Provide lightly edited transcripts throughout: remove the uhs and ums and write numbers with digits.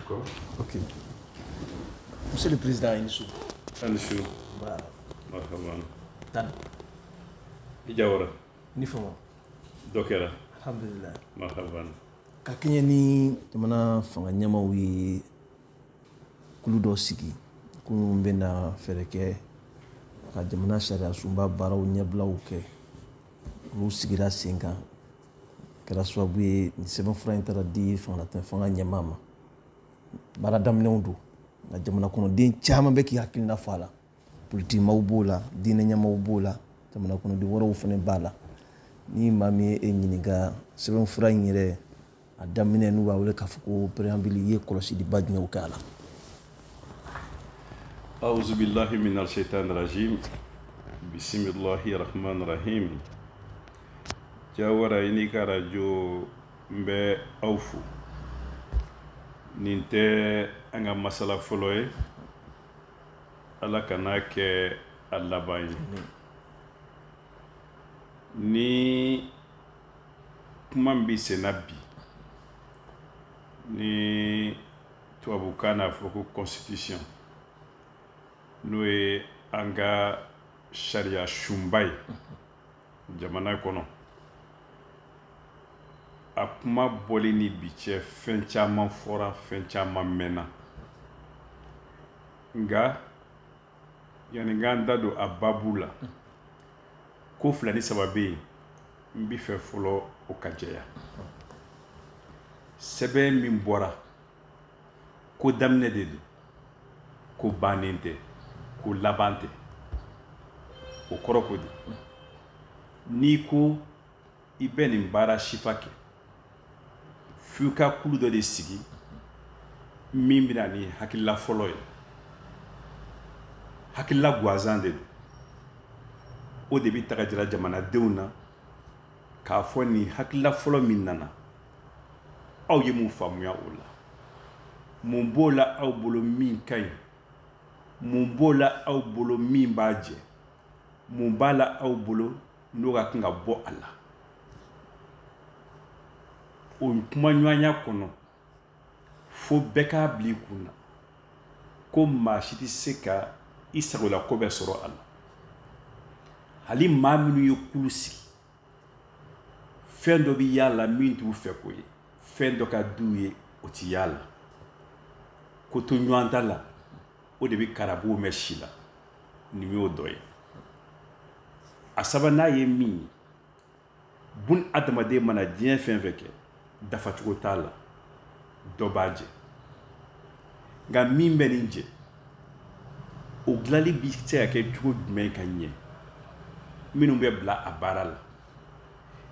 D'accord. Ok. Monsieur le Président Inissou. Inissou. Voilà. Marhaban. Tan. Ijawara. Ni fama. Dokera. Alhamdulillah. Marhaban. Ka kɛɲɛ ni jamana fanga ɲɛmaw ye kulu dɔ sigi kunun bɛna fɛɛrɛ kɛ ka jamana sariya sunba baaraw ɲɛbilaw kɛ olu sigira sen kan kɛra sababu ye ni sɛbɛnfura in taara di fangalatɛn fanga ɲɛmaa ma baara daminɛw don nka jamana kɔnɔden caman bɛ k'i hakilina fɔ a la politikimaw b'o la diinɛ ɲɛmaw b'o la jamana kɔnɔden wɛrɛw fana b'a la ni maa min ye e ɲininka sɛbɛnfura in yɛrɛ a daminɛ n'u b'a wele k'a fɔ ko préambule i ye kɔlɔsiliba jumɛnw kɛ a la. A'udhu billahi minal shaitanir rajim. Bismillahir rahmanir rahim. Jawara ini ka radio mbe awfu. Nin tɛ an ka masala fɔlɔ ye. Ala kana kɛ a laban ye. Ni kuma min bɛ senna bi ni tubabukan n'a fɔ ko constitution n'o ye an ka sariya sunba ye jamana kɔnɔ a kuma bɔli ni bi cɛ fɛn caman fɔra fɛn caman mɛnna nka yanni n k'an da don a babu la ko fila ni saba bɛ yen n bɛ fɛ fɔlɔ o ka jɛya sɛbɛn min bɔra ko daminɛ de don ko bannen tɛ ko laban tɛ o kɔrɔ ko di n'i ko i bɛ nin baara sifa kɛ f'i ka kulu dɔ de sigi min bɛna ni hakilila fɔlɔ ye hakilila gansan de don o de bɛ taga jira jamanadenw na k'a fɔ nin hakilila fɔlɔ min nana aw ye mun faamuya o la mun b'o la aw bolo min ka ɲi mun b'o la aw bolo min b'a jɛ mun b'a la aw bolo n'o ka kan ka bɔ a la o kuma ɲɔgɔnya kɔnɔ fo bɛɛ k'a bila i kun na ko maa si tɛ se ka i sagola ko bɛɛ sɔrɔ a la hali maa minnu ye kulu sigi fɛn dɔ bɛ y'a la min t'u fɛ ko ye fɛn dɔ ka d'u ye o ti y'a la ko to ɲɔgɔn ta la o de bɛ karabuw mɛn si la nin y'o dɔ ye a sabanan ye min ye bun adamaden mana diɲɛ fɛn fɛn kɛ dafacogo t'a la dɔ b'a jɛ nka min bɛ nin jɛ o dilanli bɛ se ka kɛ cogo jumɛn ka ɲɛ minnu bɛ bila a baara la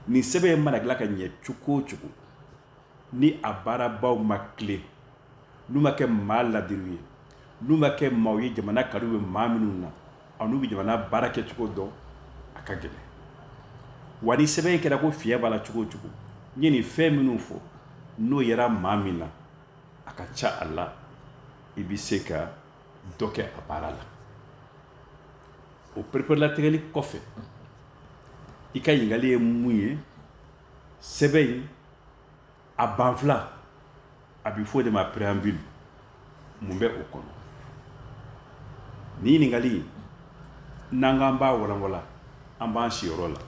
nin sɛbɛn mana dilan ka ɲɛ cogo o cogo ni a baarabaw ma tile n'u ma kɛ maa ladiriw ye n'u ma kɛ maaw ye jamana kanu bɛ maa minnu na an'u bɛ jamana baara kɛcogo dɔn a ka gɛlɛn wa ni sɛbɛn in kɛra ko fiɲɛ b'a la cogo o cogo n ye nin fɛn minnu fɔ n'o yera maa min na a ka ca a la i bɛ se ka dɔ kɛ a baara la o pereperelatigɛli kɔfɛ i ka ɲininkali ye mun ye sɛbɛn in a banfula a bɛ fɔ o de ma préambule mun bɛ o kɔnɔ nin ɲininkali n'an k'an b'a walanwalan an b'an siyɔrɔ la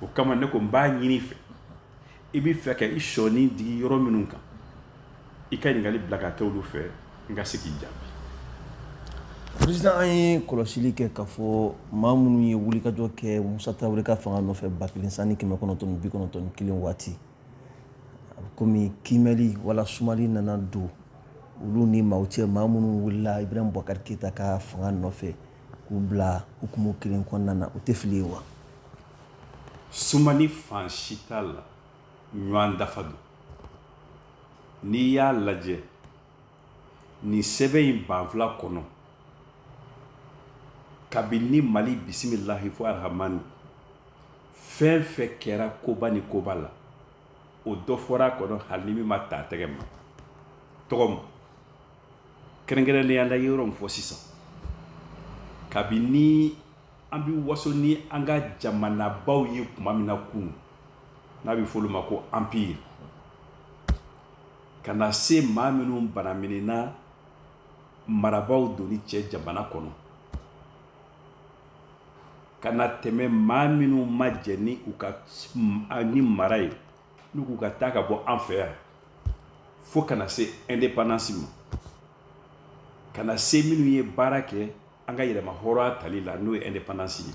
o kama ne ko n b'a ɲini fɛ i bɛ fɛ ka i sɔni digi yɔrɔ minnu kan i ka ɲininkali bila ka kɛ olu fɛ n ka se k'i jaabi. Président an ye kɔlɔsili kɛ k'a fɔ maa minnu ye wulikajɔ kɛ Musa Tarawele ka fanga nɔfɛ 1991 waati komi kimɛli wala sumali nana don olu ni maaw cɛ maa minnu wulila Ibrahim Boubacar Keita ka fanga nɔfɛ k'u bila hukumu kelen kɔnɔna na o tɛ fili ye wa. Sumani fan si t'a la ɲɔgɔn dafa don n'i y'a lajɛ nin sɛbɛn in banfula kɔnɔ kabini Mali bisimilahi fo arahamani fɛn fɛn kɛra koba ni koba la o dɔ fɔra a kɔnɔ hali ni min ma ta a tɛgɛ ma tɔgɔ ma kɛrɛnkɛrɛnnenya la yɔrɔ min fɔ sisan kabini an bɛ waso ni an ka jamanabaw ye tuma min na kunun n'a bɛ fɔ olu ma ko empire ka na se maa minnu banaminina marabaw doni cɛ jamana kɔnɔ ka na tɛmɛ maa minnu ma jɛ ni u ka ni mara ye n'u k'u ka taa ka bɔ an fɛ yan fo ka na se indépendance ma ka na se minnu ye baara kɛ an ka yɛlɛma hɔrɔnya tali la n'o ye indépendance ye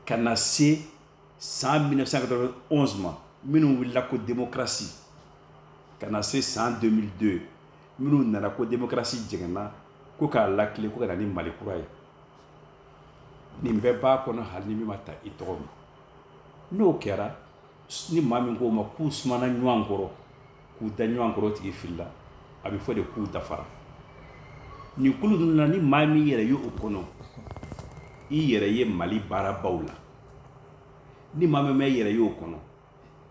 ka na se san 1991 ma minnu wulila ko démocratie ka na se san 2002 minnu nana ko démocratie jɛngɛnna ko k'a lakile ko ka na ni Mali kura ye nin bɛɛ b'a kɔnɔ hali ni min ma ta i tɔgɔ ma n'o kɛra ni maa min k'o ma k'u sumana ɲɔgɔn kɔrɔ k'u da ɲɔgɔn kɔrɔ tigi filila a bɛ fɔ de k'u dafara nin kulu ninnu na ni maa min yɛrɛ ye o kɔnɔ i yɛrɛ ye Mali baarabaw la ni maa min yɛrɛ ye o kɔnɔ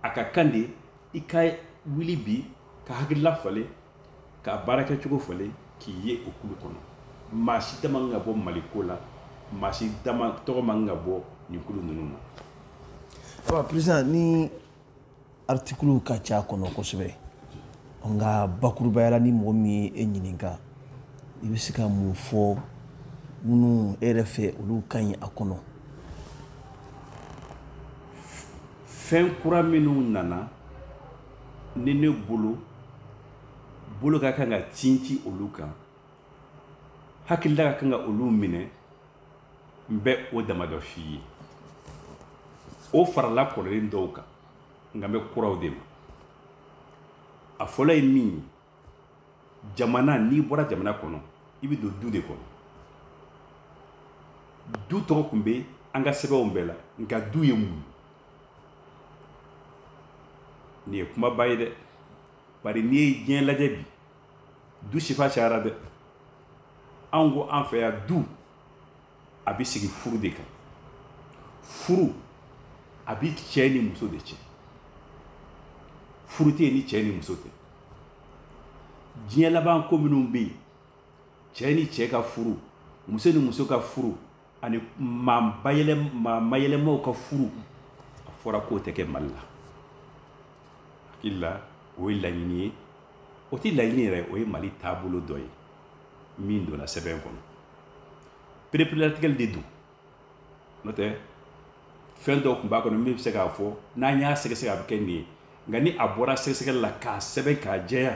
a ka kan de i ka wuli bi ka hakilila falen ka baara kɛcogo falen k'i ye o kulu kɔnɔ maa si dama ka bɔ Mali ko la maa si dama tɔgɔ man ka bɔ nin kulu ninnu na. Président ni article ka ca kɔnɔ kosɛbɛ nka bakurubaya ni mɔgɔ min ye e ɲininka i bɛ se ka mun fɔ minnu e yɛrɛ fɛ olu ka ɲi a kɔnɔ. fɛn kura minnu nana ni ne bolo ka kan ka tinti olu kan hakilila ka kan ka olu minɛ n bɛ o dama dɔ f'i ye o farala kɔrɔlen dɔw kan nka n bɛ kuraw de ma a fɔlɔ ye min ye jamana n'i bɔra jamana kɔnɔ i bɛ don du de kɔnɔ du tɔgɔ tun bɛ an ka sɛbɛnw bɛɛ la nka du ye mun nin ye kumaba ye dɛ bari n'i ye diɲɛ lajɛ bi du sifa cayara dɛ an ko an fɛ yan du a bɛ sigi furu de kan furu a bɛ cɛ ni muso de cɛ furu tɛ yen ni cɛ ni muso tɛ diɲɛ laban ko minnu bɛ yen cɛ ni cɛ ka furu muso ni muso ka furu ani maa mayɛlɛmaw ka furu a fɔra k'o tɛ kɛ Mali la hakili la o ye laɲini ye o tɛ laɲini yɛrɛ o ye Mali taabolo dɔ ye min donna sɛbɛn kɔnɔ pereperelatigɛli de don n'o tɛ fɛn dɔw tun b'a kɔnɔ min bɛ se k'a fɔ n'an y'a sɛgɛsɛgɛ a bɛ kɛ nin ye nka ni a bɔra sɛgɛsɛgɛli la k'a sɛbɛn k'a jɛya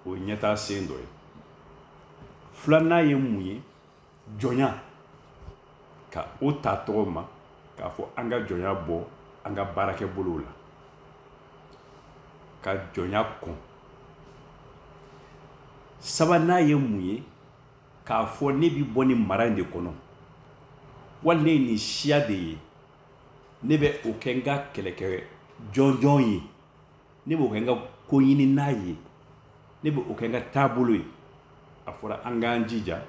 o ye ɲɛtaa sen dɔ ye filanan ye mun ye jɔnya ka o ta tɔgɔ ma k'a fɔ an ka jɔnya bɔ an ka baarakɛ bolow la ka jɔnya kɔn sabanan ye mun ye k'a fɔ ne bɛ bɔ nin mara in de kɔnɔ wali ne ye nin siya de ye ne bɛ o kɛ n ka kɛlɛkɛ jɔnjɔn ye ne b'o kɛ n ka ko ɲini n'a ye ne bɛ o kɛ n ka taabolo ye a fɔra an k'an jija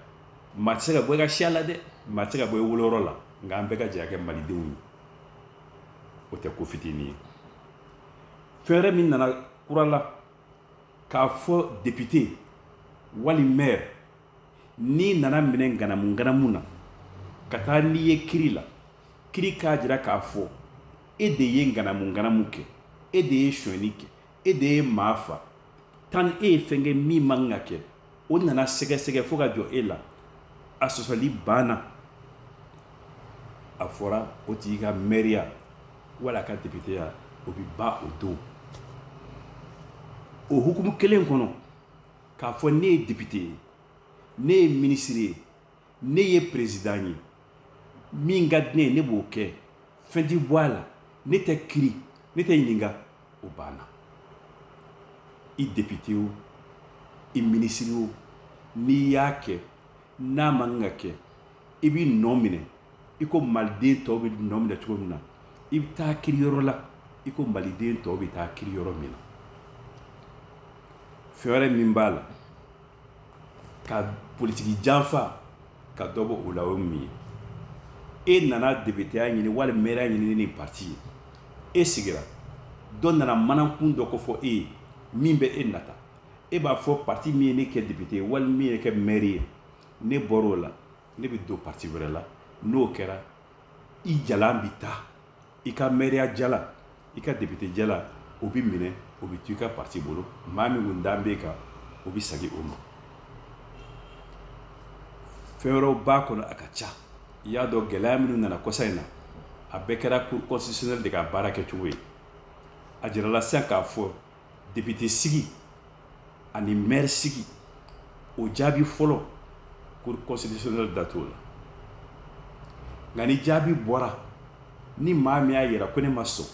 maa tɛ se ka bɔ i ka siya la dɛ maa tɛ se ka bɔ i woloyɔrɔ la nka an bɛɛ ka jɛ ka kɛ malidenw ye o tɛ ko fitinin ye fɛn wɛrɛ min nana kura la k'a fɔ député wali maire n'i nana minɛ nganamu na ka taa n'i ye kiri la kiri k'a jira k'a fɔ e de ye nganamu kɛ e de ye sonyɛni kɛ e de ye maa fa tan e ye fɛn kɛ min man ka kɛ o nana sɛgɛsɛgɛ fo ka jɔ e la a sɔsɔli banna a fɔra o tigi ka maire wala a ka député ya o bɛ ban o don o hukumu kelen kɔnɔ k'a fɔ ne ye député ye ne ye ministre ye ne ye président ye min ka di ne ye ne b'o kɛ fɛn tɛ bɔ a la ne tɛ kiri ne tɛ ɲininka o banna i député o i ministre o n'i y'a kɛ n'a man ka kɛ i b'i nɔ minɛ i ko maliden tɔw bɛ nɔ minɛ cogo min na i bɛ taa kiriyɔrɔ la i ko maliden tɔw bɛ taa kiriyɔrɔ min na fɛn wɛrɛ min b'a la ka politiki janfa ka dɔ bɔ o la o min ye e nana députéya ɲini wali maire ɲini ni parti ye e sigira dɔ nana manakun dɔ kofɔ e ye min bɛ e nata e b'a fɔ parti min ye ne kɛ député ye wali min ye kɛ maire ye ne bɔr'o la ne bɛ don parti wɛrɛ la n'o kɛra i jalan bɛ taa i ka maireya jala i ka député jala o bɛ minɛ o bɛ to i ka parti bolo maa min kun dan b'e kan o bɛ segin o ma fɛn wɛrɛw b'a kɔnɔ a ka ca i y'a dɔn gɛlɛya minnu nana kɔsa in na a bɛɛ kɛra cour constitutionnelle de ka baara kɛcogo ye a jirala sisan k'a fɔ député sigi ani maire sigi o jaabi fɔlɔ cour constitutionnelle da t'o la nka ni jaabi bɔra ni maa min y'a yira ko ne ma sɔn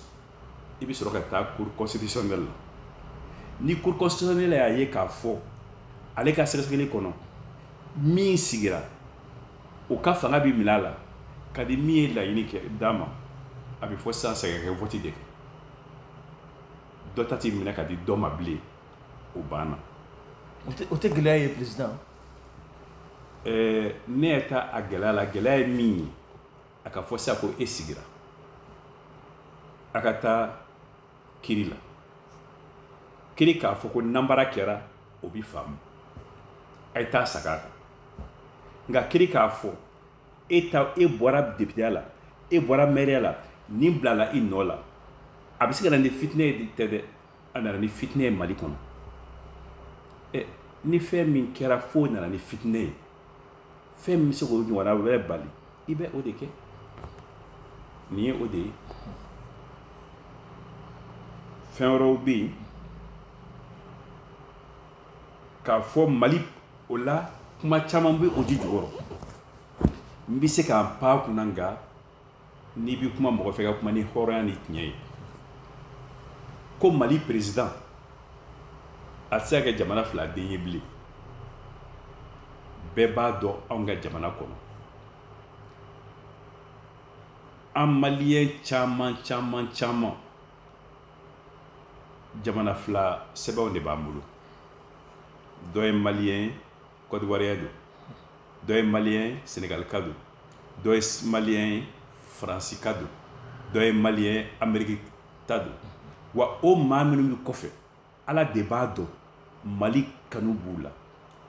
i bɛ sɔrɔ ka taa cour constitutionnelle la ni cour constitutionnelle y'a ye k'a fɔ ale ka sɛgɛsɛgɛli kɔnɔ min sigira o ka fanga bɛ minɛ a la ka di min ye laɲini kɛ d'a ma a bɛ fɔ sisan sɛgɛn kɛ vote de kɛ dɔ ta ti minɛ ka di dɔ ma bilen o banna o tɛ gɛlɛya ye président ne yɛ taa a gɛlɛya la gɛlɛya ye min ye a ka fɔ sisan ko e sigira a ka taa kiri la kiri k'a fɔ ko nanbara kɛra o bi faamu a ye taa saga kan nka kiri k'a fɔ e bɔra député la e bɔra maire la nin bilala i nɔ la a bɛ se ka na ni fitinɛ ye tɛ dɛ a nana ni fitinɛ ye Mali kɔnɔ ni fɛn min kɛra fo nana ni fitinɛ ye fɛn min bɛ se k'o ɲɔgɔnna wɛrɛ bali i bɛ o de kɛ nin ye o de ye fɛn wɛrɛw bɛ yen k'a fɔ Mali o la kuma caman bɛ o di jukɔrɔ n bɛ se k'an pan kunna nka n'i bɛ kuma mɔgɔ fɛ ka kuma ni hɔrɔnya ni tiɲɛ ye ko Mali président a tɛ se ka kɛ jamana fila den ye bilen bɛɛ b'a dɔn anw ka jamana kɔnɔ an maliyɛn caman jamana fila sɛbɛnw de b'an bolo dɔ ye maliyɛn Côte d'Ivoire don dɔ ye maliyɛn Sénégal ka don dɔ ye maliyɛn Faransi ka don dɔ ye maliyɛn Amérique ta don wa o maa minnu bɛ kɔfɛ Ala de b'a dɔn Mali kanu b'u la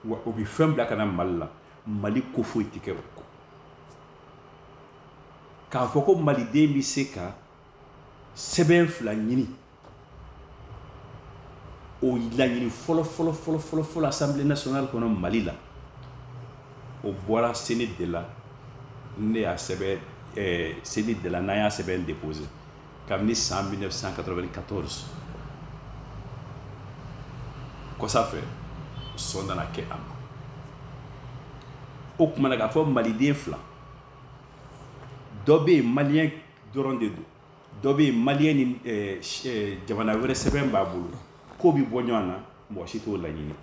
wa o bɛ fɛn bila ka na Mali la Mali ko foyi tɛ kɛ o kɔ k'a fɔ ko maliden bɛ se ka sɛbɛn fila ɲini o laɲini fɔlɔ Assemblée nationale kɔnɔ Mali la o bɔra Sénat de la ne y'a sɛbɛn Sénat de la n'an y'a sɛbɛn déposé kabini san 1994 kɔsa fɛ sɔn nana kɛ a ma o tuma na k'a fɔ maliden fila dɔ bɛ yen maliyɛn dɔrɔn de don dɔ bɛ yen maliyɛn ni jamana wɛrɛ sɛbɛn b'a bolo ko bɛ bɔ ɲɔgɔn na mɔgɔ si t'o laɲini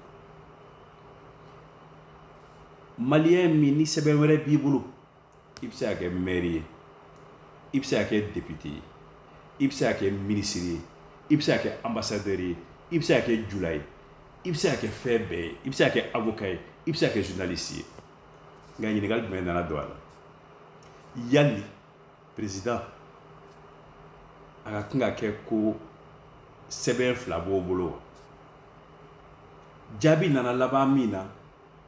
maliyɛn min ni sɛbɛn wɛrɛ b'i bolo i bɛ se ka kɛ maire ye i bɛ se ka kɛ député ye i bɛ se ka kɛ ministre ye i bɛ se ka kɛ ambassadeur ye i bɛ se ka kɛ jula ye i bɛ se ka kɛ fɛn bɛɛ ye i bɛ se ka kɛ avocat ye i bɛ se ka kɛ journaliste ye nka ɲininkali jumɛn nana don a la yali président a ka kan ka kɛ ko sɛbɛn fila b'o bolo wa jaabi nana laban min na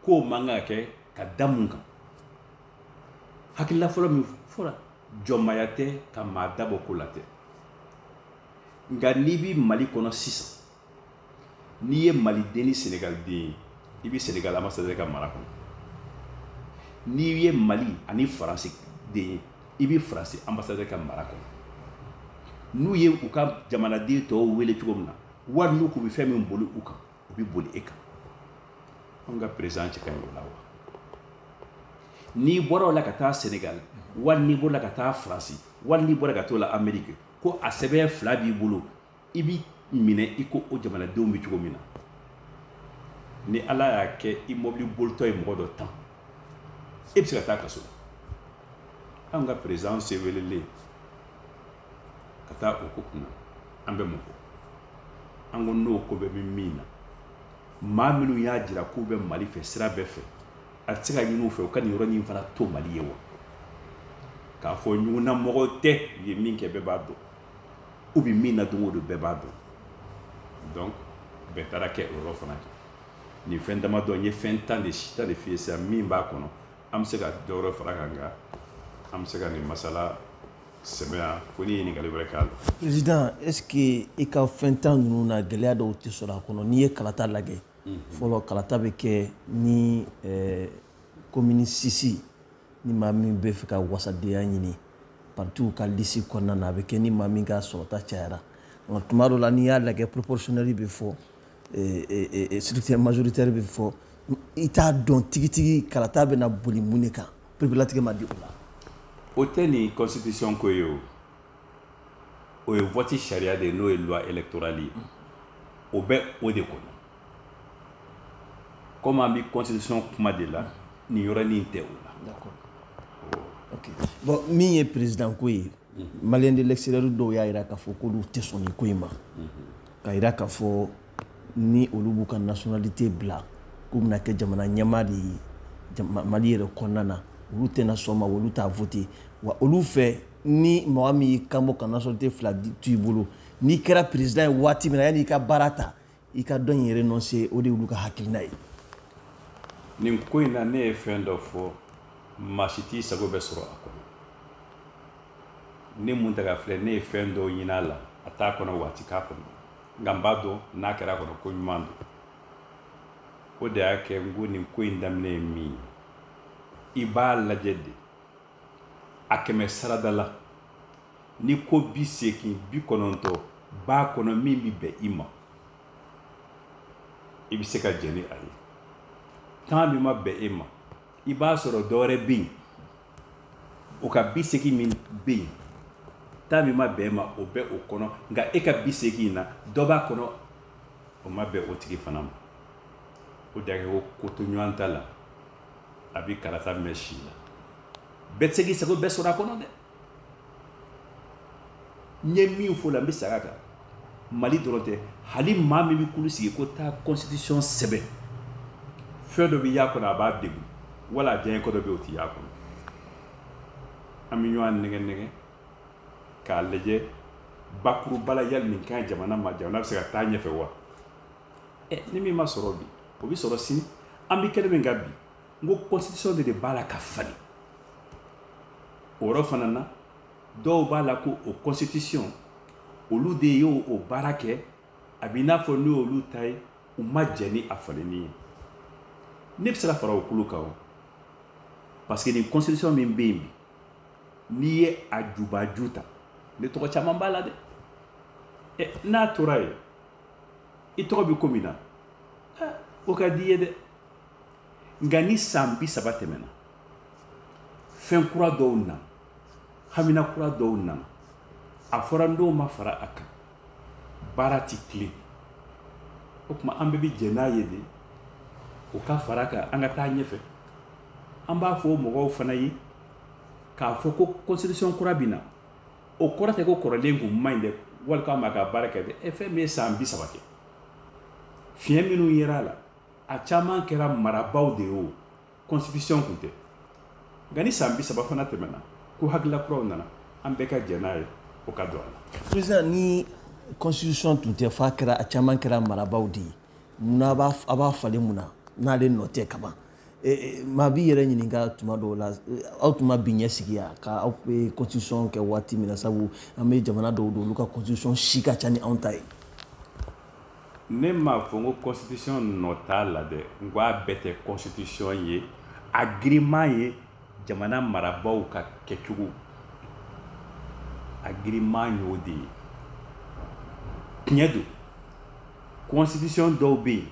k'o man kan ka kɛ ka da mun kan hakilila fɔlɔ min fɔra jɔnmaya tɛ ka maa dabɔ ko la tɛ nka n'i bɛ Mali kɔnɔ sisan n'i ye maliden ni Sénégalden ye i bɛ Sénégal ambassadeur ka mara kɔnɔ n'i ye Mali ani Faransi den ye i bɛ Faransi ambassadeur ka mara kɔnɔ n'u ye u ka jamanaden tɔw wele cogo min na wali n'u k'u bɛ fɛn min boli u kan u bɛ boli e kan anw ka président cɛ ka ɲi o la wa n'i bɔra o la ka taa Sénégal wali n'i bɔra ka taa Faransi wali n'i bɔra ka taa o la Amérique ko a sɛbɛn fila b'i bolo i b'i minɛ i ko o jamanadenw bɛ cogo min na ni Ala y'a kɛ i mobili bolitɔ ye mɔgɔ dɔ tan e bɛ se ka taa kaso la anw ka président se welelen ka taa o ko kunna an bɛ mun fɔ an ko n'o ko bɛ min na maa minnu y'a jira k'u bɛ Mali fɛ sira bɛɛ fɛ a tɛ se ka ɲini u fɛ u ka nin yɔrɔ nin fana to Mali ye wa k'a fɔ ɲugunna mɔgɔ tɛ u ye min kɛ bɛɛ b'a dɔn u bɛ min na don o don bɛɛ b'a dɔn donc bɛɛ taara kɛ o yɔrɔ fana kɛ nin fɛn damadɔ n ye fɛn tan de f'i ye sisan min b'a kɔnɔ an bɛ se ka dɔ wɛrɛ fara kan nka an bɛ se ka nin masala sɛbɛya fo ni ɲininkali wɛrɛ k'a la. Président, est-ce que i ka fɛn tan ninnu na gɛlɛya dɔw tɛ sɔrɔ a kɔnɔ n'i ye kalata lajɛ fɔlɔ kalata bɛ kɛ ni commune 6 ni maa min bɛ fɛ ka wasadenya ɲini partout ka liste kɔnɔna na a bɛ kɛ ni maa min ka sɔrɔta cayara nka tuma dɔw la n'i y'a lajɛ proportionnel bɛ fɔ scrutin majoritaire bɛ fɔ i t'a dɔn tigitigi kalata bɛna boli mun de kan pereperelatigɛ ma di o la. O tɛ nin constitution ko ye o ye vote sariya de n'o ye loi électorale ye o bɛ o de kɔnɔ comme an bɛ constitution kuma de la nin yɔrɔnin tɛ o la. D'accord. Ok. Bon min ye président ko ye malien de l'extérieur dɔw y'a jira k'a fɔ k'olu tɛ sɔn nin ko in ma k'a jira k'a fɔ ni olu b'u ka nationalité bila k'u bɛna kɛ jamana ɲɛmaa de ye Mali yɛrɛ kɔnɔna na olu tɛna sɔn ma olu t'a voter wa olu fɛ ni mɔgɔ min y'i kanbɔ ka nationalité fila to i bolo n'i kɛra président ye waati min na yanni i ka baara ta i ka dɔ in renoncer o de y'olu ka hakilina ye. Nin ko in na ne ye fɛn dɔ fɔ maa si t'i sago bɛ sɔrɔ a kɔnɔ ne mun ta ka filɛ ne ye fɛn dɔw ɲini a la a t'a kɔnɔ waati k'a kɔnɔ nka n b'a dɔn n'a kɛra a kɔnɔ ko ɲuman don o de y'a kɛ n ko nin ko in daminɛ ye min ye i b'a lajɛ de a kɛmɛ sarada la ni ko 80 90 b'a kɔnɔ min bɛ bɛn i ma i bɛ se ka jɛn ni a ye tan min ma bɛn e ma i b'a sɔrɔ dɔwɛrɛ bɛ yen o ka 80 min bɛ yen tan min ma bɛn e ma o bɛ o kɔnɔ nka e ka 80 in na dɔ b'a kɔnɔ o ma bɛn o tigi fana ma o de y'a kɛ ko to ɲɔgɔn ta la a bɛ karata mɛn si la bɛɛ tɛ se k'i sago bɛɛ sɔrɔ a kɔnɔ dɛ n ye min fɔ la n bɛ segin a kan Mali dɔrɔn tɛ hali maa min bɛ kulu sigi ko taa constitution sɛbɛn fɛn dɔ bɛ y'a kɔnɔ a b'a degun wala a diɲɛ ko dɔ bɛ o tɛ y'a kɔnɔ an bɛ ɲɔgɔn nɛgɛ nɛgɛ k'a lajɛ bakuruba la yali nin ka ɲi jamana ma jamana bɛ se ka taa ɲɛfɛ wa ni min ma sɔrɔ bi o bɛ sɔrɔ sini an bɛ kɛnɛ min kan bi n ko constitution de b'a la ka falen o yɔrɔ fana na dɔw b'a la ko o constitution olu de y'o o baara kɛ a b'i n'a fɔ n'o y'olu ta ye u ma jɛn ni a falenni ye ne bɛ se ka fara o kulu kan o parce que nin constitution min bɛ yen bi n'i ye a jubaju ta ne tɔgɔ caman b'a la dɛ n'a tora yen i tɔgɔ bɛ ko min na o ka di i ye dɛ nka ni san 30 tɛmɛna fɛn kura dɔw nana hamina kura dɔw nana a fɔra n dɔw ma fara a kan baara ti tilen o tuma an bɛɛ bɛ jɛn n'a ye de o ka fara kan an ka taa ɲɛfɛ an b'a fɔ mɔgɔw fana ye k'a fɔ ko constitution kura bɛ na o kɔrɔ tɛ ko kɔrɔlen kun man ɲi dɛ wali k'a ma ka baara kɛ dɛ fɛn min ye san 30 kɛ fiɲɛ minnu yera a la a caman kɛra marabaw de ye o constitution kun tɛ nka ni san 30 fana tɛmɛna ko hakilila kuraw nana an bɛɛ ka jɛn n'a ye o ka don a la. Président ni constitution tun tɛ f'a kɛra a caman kɛra marabaw de ye munna a b'a falen mun na n'ale nɔ tɛ kaban maa b'i yɛrɛ ɲininka tuma dɔw la aw tun ma bi ɲɛ sigi yan ka aw bɛ constitution kɛ waati min na sabu an bɛ jamana dɔw don olu ka constitution si ka ca ni anw ta ye. ne m'a fɔ n ko constitution nɔ t'a la dɛ n ko a bɛɛ tɛ constitution ye a giriman ye jamana marabaaw ka kɛcogo a giriman y'o de ye tiɲɛ don constitution dɔw bɛ yen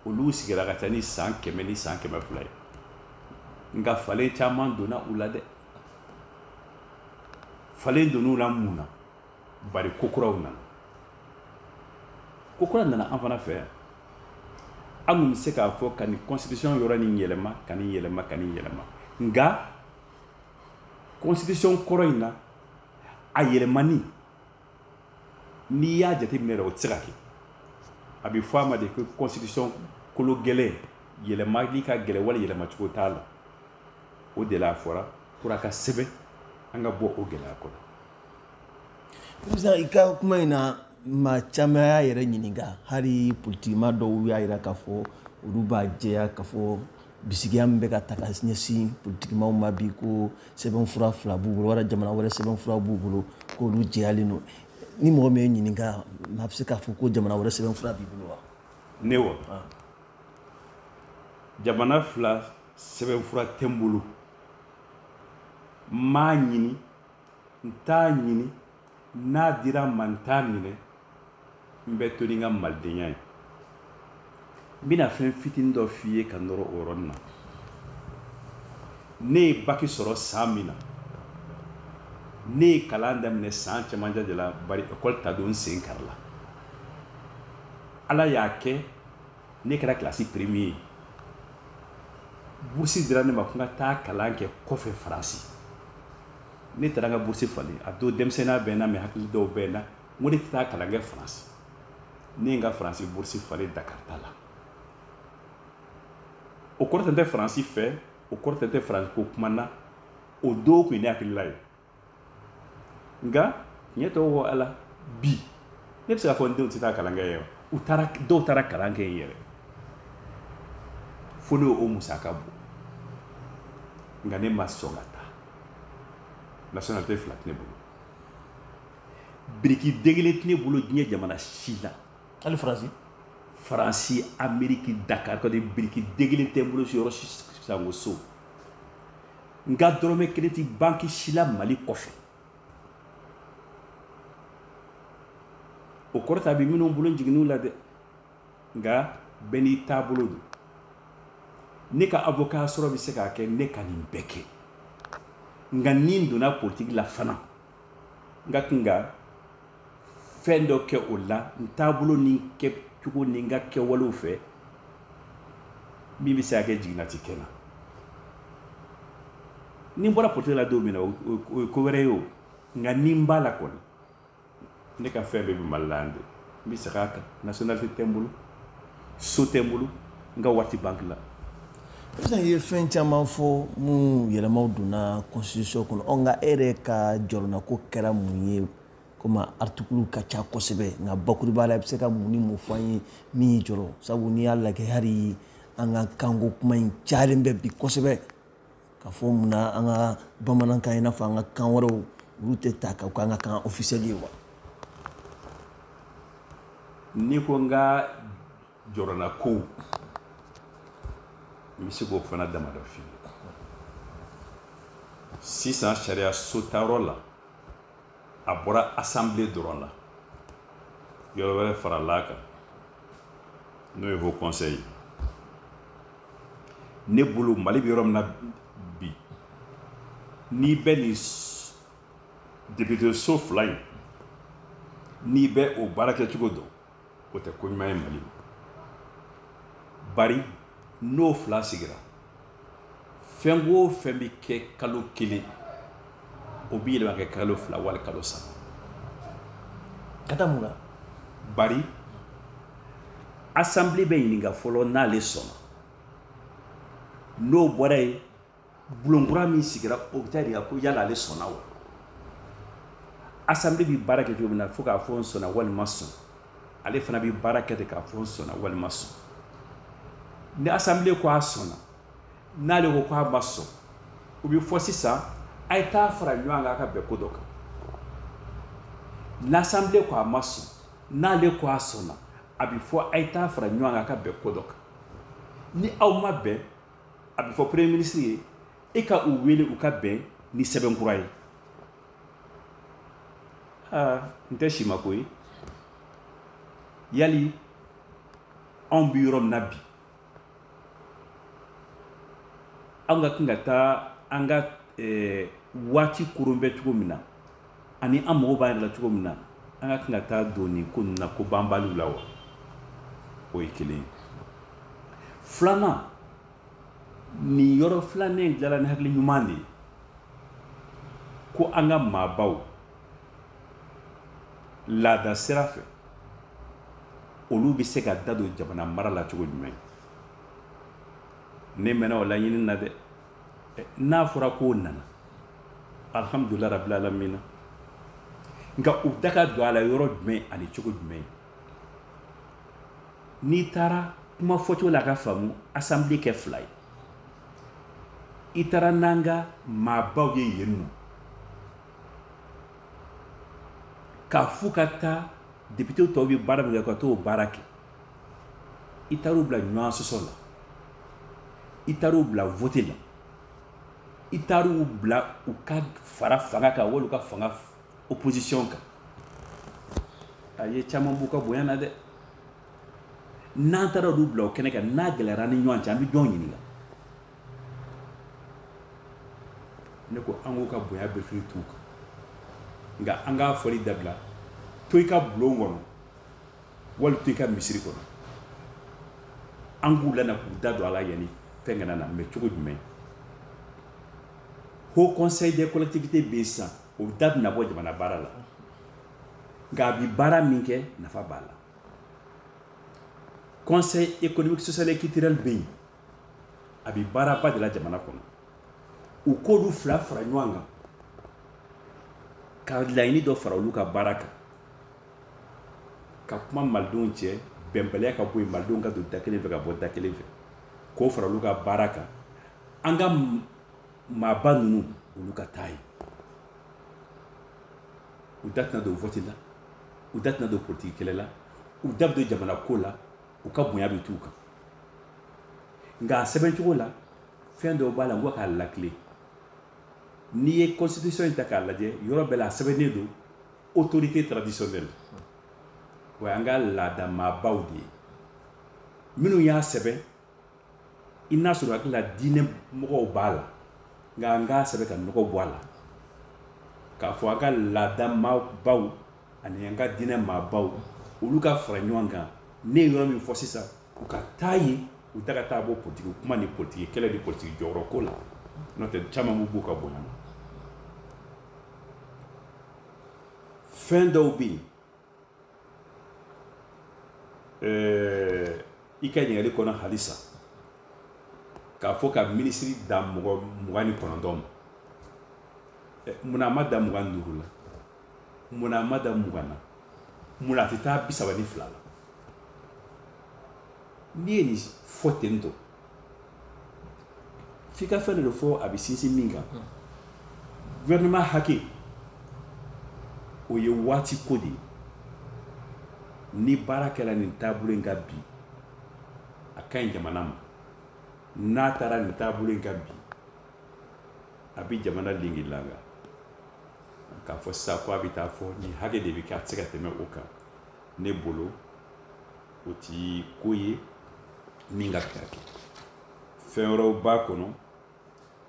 olu sigira ka ca ni san 100 ni san 200 ye nka falen caman donna u la dɛ falen donn'u la mun na bari ko kuraw nana ko kura nana an fana fɛ yan an kun bɛ se k'a fɔ ka nin constitution yɔrɔ nin yɛlɛma ka nin yɛlɛma ka nin yɛlɛma nka constitution kɔrɔ in na a yɛlɛmani n'i y'a jateminɛ o tɛ se ka kɛ a bɛ fɔ a ma de ko constitution kolo gɛlɛn yɛlɛmali ka gɛlɛn wali yɛlɛmacogo t'a la o de la a fɔra pour a ka sɛbɛn an ka bɔ o gɛlɛya kɔnɔ. Président i ka kuma in na maa caman y'a yɛrɛ ɲininka hali politikima dɔw y'a jira k'a fɔ olu b'a jɛya k'a fɔ bisigiya min bɛ ka ta ka ɲɛsin politikimaw ma bi ko sɛbɛnfura 2 b'u bolo wala jamana wɛrɛ sɛbɛnfura b'u bolo k'olu jɛyalen don ni mɔgɔ min ye ɲininka a bɛ se k'a fɔ ko jamana wɛrɛ sɛbɛnfura b'i bolo wa ne wa jamana 2 sɛbɛnfura tɛ n bolo m'a ɲini n t'a ɲini n'a dira ma n t'a minɛ n bɛ to ni n ka malidenya ye n bɛna fɛn fitinin dɔ f'i ye ka nɔrɔ o yɔrɔnin na ne ye baki sɔrɔ san min na ne ye kalan daminɛ san cɛmancɛ de la bari ekɔli ta don n sen karila ala y'a kɛ ne kɛra kilasi premier ye burusi dira ne ma ko n ka taa kalan kɛ kɔfɛ faransi ne taara n ka burusi falen a don denmisɛnninya bɛ n na mɛ hakili dɔw bɛ n na n ko ne tɛ taa kalan kɛ faransi ne ye n ka faransi burusi falen dakarita la o kɔrɔ tɛ faransi fɛ o kɔrɔ tɛ faransi ko kuma na o don kun ye ne hakilila ye nka tiɲɛ tɔgɔ ko ala bi ne bɛ se k'a fɔ n denw tɛ taa kalan kɛ ye dɔw taara kalan kɛ yen yɛrɛ fo ne y'o musaka bɔ nka ne ma sɔn ka taa nationalité 2 tɛ ne bolo biriki den kelen tɛ ne bolo diɲɛ jamana si la hali faransi faransi ameriki dakar kɔni biriki den kelen tɛ n bolo yɔrɔ sisan ko so n ka dɔrɔmɛ kelen tɛ banki si la mali kɔfɛ o kɔrɔ t'a bi minnu bolo jiginniw la dɛ nka bɛɛ n'i taabolo don ne ka avocat sɔrɔ bɛ se k'a kɛ ne ka nin bɛɛ kɛ nka ni n donna politiki la fana n ka kan ka fɛn dɔ kɛ o la n taabolo ni kɛcogo ni n ka kɛwalew fɛ min bɛ se ka kɛ jiginnatigɛ na ni n bɔra politiki la don min na o ye ko wɛrɛ ye o nka ni n b'a la kɔni ne ka fɛn bɛɛ bɛ mali la yan de n bɛ segin a kan nationalité tɛ n bolo so tɛ n bolo n ka waati banque la sisan i ye fɛn caman fɔ mun yɛlɛmaw donna constitution kɔnɔ nka e yɛrɛ ka jɔrɔnako kɛra mun ye komi article ka ca kosɛbɛ nka bakuruba la i bɛ se ka mun ni mun fɔ an ye min y'i jɔrɔ sabu n'i y'a lajɛ hali an ka kanko kuma in cayalen bɛ bi kosɛbɛ ka fɔ munna an ka bamanankan i n'a fɔ an ka kan wɛrɛw olu tɛ ta ka k'an ka kan officiel ye wa n'i ko n ka jɔrɔnako n bɛ se k'o fana damadɔ f'i ye sisan sariya sotayɔrɔ la a bɔra assemblée dɔrɔn la yɔrɔ wɛrɛ farala a kan n'o ye haut conseil ne bolo mali bɛ yɔrɔ min na bi n'i bɛ nin député so 2 in n'i bɛ o baara kɛcogo dɔn o tɛ ko ɲuman ye mali ma bari n'o 2 sigira fɛn o fɛn bɛ kɛ kalo 1 o bɛ yɛlɛma kɛ kalo 2 wali kalo 3 ka taa mun na bari assemblée bɛ ɲininka fɔlɔ n'ale sɔnna n'o bɔra yen bulonkura min sigira o bɛ taa ɲininka ko yala ale sɔnna wa assemblée bɛ baara kɛ cogo min na fo k'a fɔ n sɔnna walima sɔn ale fana bɛ baara kɛ ten k'a fɔ n sɔnna walima sɔn ni assemblée ko a sɔnna n'ale ko k'a ma sɔn o bɛ fɔ sisan a ye taa fara ɲɔgɔn kan a ka bɛn ko dɔ kan l'assemblée ko a ma sɔn n'ale ko a sɔnna a bɛ fɔ a ye taa fara ɲɔgɔn kan a ka bɛn ko dɔ kan ni aw ma bɛn a bɛ fɔ premier ministre ye e ka u wele u ka bɛn ni sɛbɛnkura ye n tɛ si ma ko ye yali anw bɛ yɔrɔ min na bi an ka kan ka taa an ka waati koron bɛ cogo min na ani an mago b'an yɛrɛ la cogo min na an ka kan ka taa don nin ko ninnu na ko banbaliw la wa o ye kelen ye filanan nin yɔrɔ filanan in dilanna ni hakili ɲuman de ye ko an ka maabaw laada sira fɛ olu bɛ se ka da don jamana mara la cogo jumɛn ne mɛnna o laɲini na dɛ n'a fɔra k'o nana alhamdulilayi rabbil alamina nka u da ka don a la yɔrɔ jumɛn ani cogo jumɛn n'i taara kuma fɔcogo la a ka faamu assemblée kɛ 2 ye itarananga mabaw ye yenno ka fukata député to bi bara bi ka to baraki itaru bla nuance sola itaru bla voter la itaru bla u ka fara fanga ka wolu ka fanga opposition ka aye chama buka boyana de nantara du bla o kene ka na galera ni nyuan chambi joni la ne ko ango ka boya be fi tuka nga anga fori dabla toika bulo ngono wal toika misiri kono angu lana ku dado ala yani fengana na me chogo dume Haut Conseil des collectivités besa o dad na bo jamana barala nga bi bara minke na fa bala Conseil économique social et culturel be abi bara ba de la jamana kono u kodu fla fra nyanga ka laini do fara olu ka baraka ka kuma maldon cɛ bɛnbaliya ka bɔ yen maldon ka don da kelen fɛ ka bɔ da kelen fɛ k'o fara olu ka baraka an ka maaba ninnu olu ka taa ye u da tɛna don vote la u da tɛna don politique kɛlɛ la u da bɛ don jamana ko la u ka bonya bɛ t'u kan nka a sɛbɛn cogo la fɛn dɔw b'a la n ko k'a lakile n'i ye constitution in ta k'a lajɛ yɔrɔ bɛɛ la a sɛbɛnnen don autorité traditionnelle o y'an ka laadamaabaw de ye minnu y'a sɛbɛn i n'a sɔrɔ hakili la diinɛ mɔgɔw b'a la nka an k'a sɛbɛn ka nɔgɔ bɔ a la k'a fɔ an ka laadamaabaw ani an ka diinɛ maabaw olu ka fara ɲɔgɔn kan ne ye yɔrɔ min fɔ sisan u ka taa yen u da ka taa bɔ politiki kuma ni politiki kɛlɛ ni politiki jɔyɔrɔ ko la n'o tɛ caman b'u ka bonya na fɛn dɔw bɛ yen i ka ɲininkali kɔnɔ halisa k'a fɔ ka minisiri da mɔgɔ 29 ma munna a ma da 25 la munna a ma da 20 na munna a tɛ taa 32 la n'i ye nin fɔ ten tɔ f'i ka fɛn dɔ fɔ a bɛ sinsin min kan gouvernement hakɛ o ye waati ko de ye ni baara kɛra nin taabolo in ka bi a ka ɲi jamana ma n'a taara nin taabolo in ka bi a bɛ jamana lengelanga k'a fɔ sisan ko a bɛ taa fɔ nin hakɛ de bɛ kɛ a tɛ se ka tɛmɛ o kan ne bolo o ti ko ye min ka kɛ fɛn wɛrɛw b'a kɔnɔ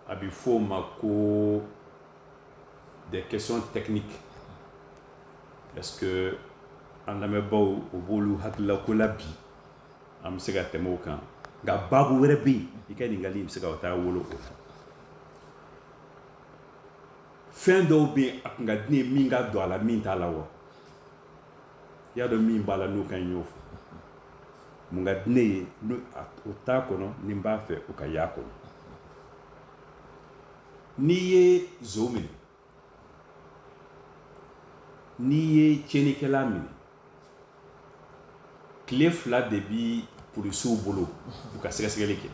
a bɛ fɔ o ma ko des questions techniques est-ce que an lamɛnbaaw o b'olu hakililako la bi an bɛ se ka tɛmɛ o kan nka baabu wɛrɛ bɛ yen i ka ɲininkali bɛ se ka taa wolo o la fɛn dɔw bɛ yen a kun ka di ne ye min ka don a la min t'a la wa i y'a dɔn min b'a la n'o ka ɲi y'o fɔ mun ka di ne ye o t'a kɔnɔ ni n b'a fɛ o ka y'a kɔnɔ n'i ye zo minɛ n'i ye tiɲɛnikɛla minɛ tile 2 de bi polisiw bolo u ka sɛgɛsɛgɛli kɛ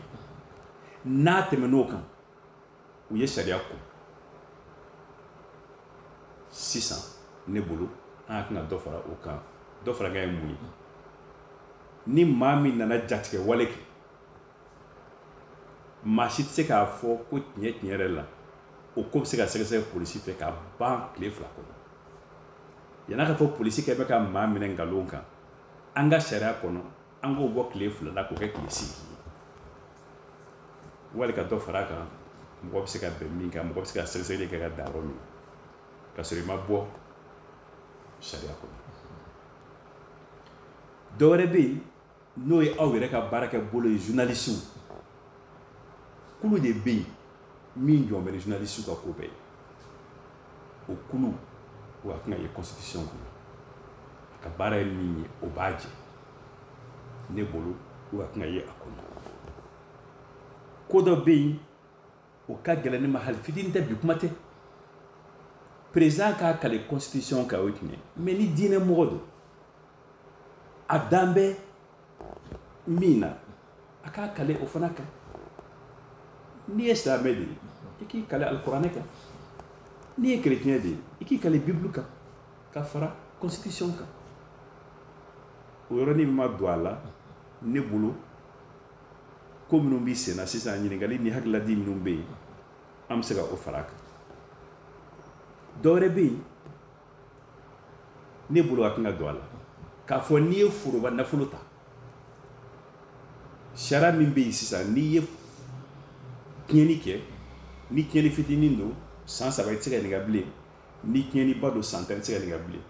n'a tɛmɛn'o kan u ye sariya ko sisan ne bolo an ka kan ka dɔ fara o kan dɔ fara kan ye mun ye ni maa min nana jatigɛ wale kɛ maa si tɛ se k'a fɔ ko tiɲɛ yɛrɛ la o ko bɛ se ka sɛgɛsɛgɛ polisi fɛ ka ban tile 2 kɔnɔ yan'a ka fɔ polisi kɛ bɛ ka maa minɛ nkalon kan an ka sariya kɔnɔ an k'o bɔ tile 2 la k'o kɛ tile 8 ye wali ka dɔ fara a kan mɔgɔ bɛ se ka bɛn min kan mɔgɔ bɛ se ka sɛgɛsɛgɛli kɛ ka dan yɔrɔ min ka sɔrɔ i ma bɔ sariya kɔnɔ dɔ wɛrɛ bɛ yen n'o ye aw yɛrɛ ka baarakɛ bolo ye journalisiw kulu de bɛ yen min jɔn bɛ ni journalisiw ka ko bɛɛ ye o kulu o ka kan ka ye constitution kɔnɔ a ka baara ye min ye o b'a jɛ ne bolo o ka kan ka ye a kɔnɔ ko dɔ bɛ yen o ka gɛlɛn ne ma hali fitinin tɛ bi kuma tɛ président k'a kale constitution kan o ye tiɲɛ mais ni diinɛ mɔgɔ don a dan bɛ min na a k'a kale o fana kan n'i ye silamɛ de ye i k'i kale alikuranɛ kan n'i ye chrétien de ye i k'i kale bible kan ka fara constitution kan o yɔrɔnin ma don a la ne bolo ko minnu b'i sen na sisan ɲininkali ni hakililadi minnu bɛ yen an bɛ se ka o fara a kan dɔ wɛrɛ bɛ yen ne bolo a kan ka don a la k'a fɔ n'i ye foroba nafolo ta sariya min bɛ yen sisan n'i ye tiɲɛni kɛ ni tiɲɛni fitinin don san 3 i tɛ se ka nin ka bilen ni tiɲɛni ba don san 10 i tɛ se ka nin ka bilen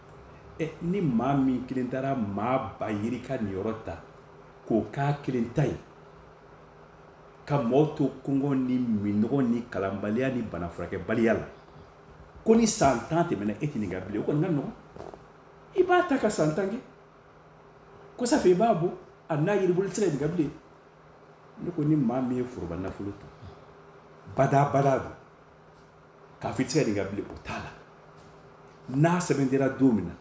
ni maa min kelen taara maa ba yiri ka nin yɔrɔ ta k'o k'a kelen ta ye ka mɔgɔw to kɔngɔ ni minɔgɔ ni kalanbaliya ni bana furakɛbaliya la ko ni san 10 tɛmɛna e tɛ nin ka bilen o kɔni ka nɔgɔn i b'a ta ka san 10 kɛ ko safe i b'a bɔ a n'a yiribolo tɛ se ka nin ka bilen ne ko ni maa min ye foroba nafolo ta bada don k'a fɔ i tɛ se ka nin ka bilen o t'a la n'a sɛbɛntira don min na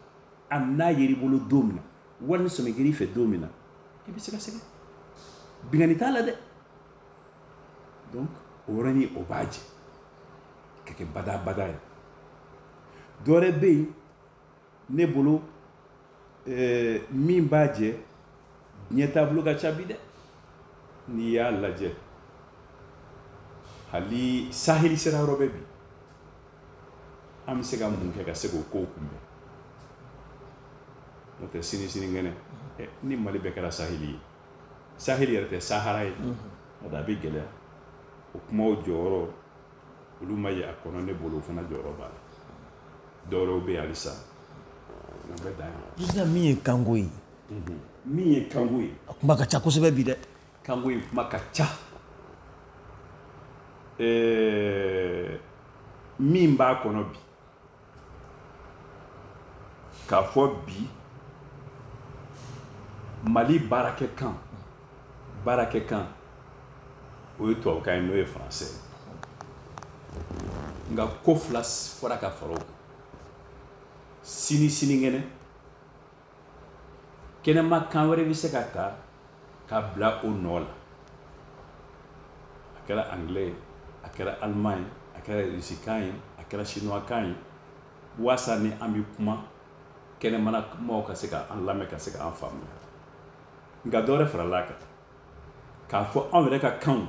a n'a yiribolo don min na wari ni sɔmɛkiri fɛ don min na i bɛ se ka sɛgɛn bingani t'a la dɛ donc o yɔrɔnin o b'a jɛ ka kɛ bada ye dɔ wɛrɛ bɛ yen ne bolo min b'a jɛ diɲɛ taabolo ka ca bi dɛ n'i y'a lajɛ hali saheli sera yɔrɔ bɛ bi an bɛ se ka mun kɛ ka se k'o kow kunbɛn n'o tɛ sini-sinikɛnɛ ni mali bɛɛ kɛra saheli ye saheli yɛrɛ tɛ sahara ye o da a bɛ gɛlɛya o kumaw jɔyɔrɔ olu ma ye a kɔnɔ ne bolo o fana jɔyɔrɔ b'a la dɔ wɛrɛw bɛ yen halisa o bɛ dan yan. Président min ye kanko ye. min ye kanko ye. a kuma ka ca kosɛbɛ bi dɛ. kanko in kuma ka ca min b'a kɔnɔ bi k'a fɔ bi mali baarakɛkan o ye tubabukan ye n'o ye faransɛ nka ko fila fɔra ka fara o kan sini-sinikɛnɛ kɛnɛma kan wɛrɛ bɛ se ka ta k'a bila o nɔ la a kɛra anglais ye a kɛra allemand ye a kɛra rusikan ye a kɛra chinoiskan ye waasa ni an bɛ kuma kɛnɛmana kumaw ka se ka an lamɛn ka se ka an faamuya nka dɔ wɛrɛ farala a kan k'a fɔ anw yɛrɛ ka kanw